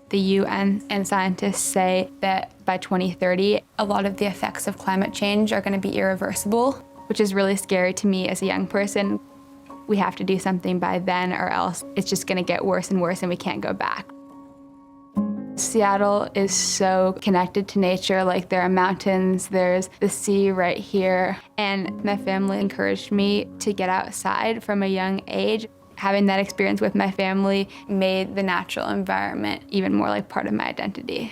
The UN and scientists say that by 2030, a lot of the effects of climate change are going to be irreversible, which is really scary to me as a young person. We have to do something by then or else it's just going to get worse and worse and we can't go back. Seattle is so connected to nature. Like, there are mountains, there's the sea right here. And my family encouraged me to get outside from a young age. Having that experience with my family made the natural environment even more like part of my identity.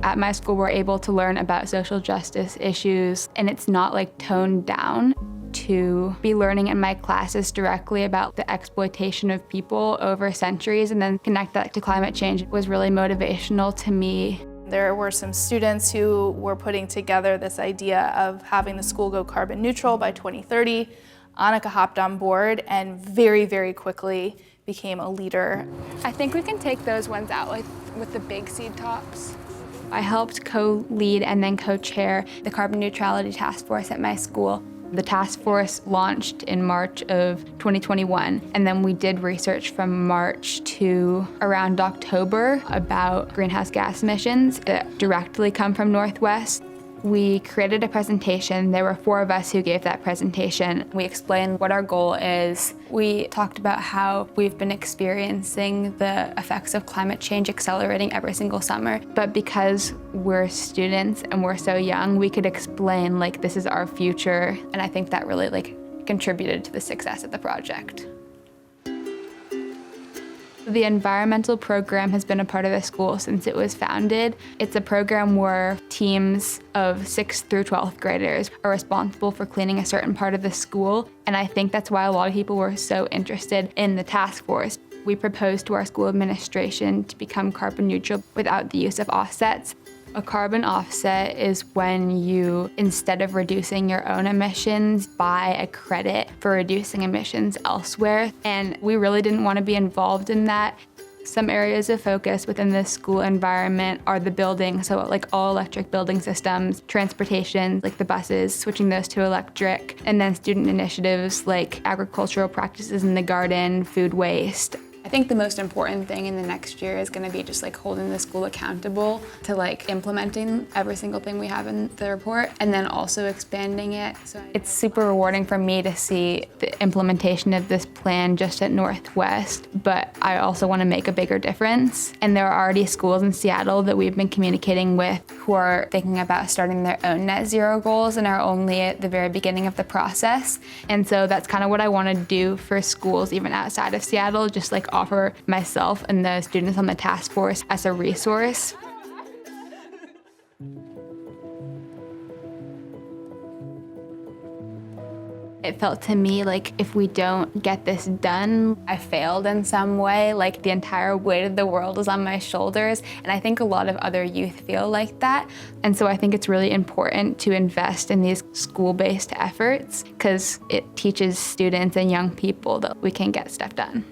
At my school, we're able to learn about social justice issues, and it's not like toned down. To be learning in my classes directly about the exploitation of people over centuries and then connect that to climate change was really motivational to me. There were some students who were putting together this idea of having the school go carbon neutral by 2030. Annika hopped on board and very, very quickly became a leader. I think we can take those ones out, like with the big seed tops. I helped co-lead and then co-chair the Carbon Neutrality Task Force at my school. The task force launched in March of 2021, and then we did research from March to around October about greenhouse gas emissions that directly come from Northwest. We created a presentation. There were 4 of us who gave that presentation. We explained what our goal is. We talked about how we've been experiencing the effects of climate change accelerating every single summer. But because we're students and we're so young, we could explain, like, this is our future. And I think that really, like, contributed to the success of the project. The environmental program has been a part of the school since it was founded. It's a program where teams of 6th through 12th graders are responsible for cleaning a certain part of the school. And I think that's why a lot of people were so interested in the task force. We proposed to our school administration to become carbon neutral without the use of offsets. A carbon offset is when you, instead of reducing your own emissions, buy a credit for reducing emissions elsewhere. And we really didn't want to be involved in that. Some areas of focus within the school environment are the buildings, so like all electric building systems, transportation, like the buses, switching those to electric, and then student initiatives like agricultural practices in the garden, food waste. I think the most important thing in the next year is going to be just like holding the school accountable to like implementing every single thing we have in the report and then also expanding it. So it's super rewarding for me to see the implementation of this plan just at Northwest, but I also want to make a bigger difference. And there are already schools in Seattle that we've been communicating with who are thinking about starting their own net zero goals and are only at the very beginning of the process. And so that's kind of what I want to do for schools even outside of Seattle, just like offer myself and the students on the task force as a resource. It felt to me like if we don't get this done, I failed in some way, like the entire weight of the world is on my shoulders. And I think a lot of other youth feel like that. And so I think it's really important to invest in these school-based efforts because it teaches students and young people that we can get stuff done.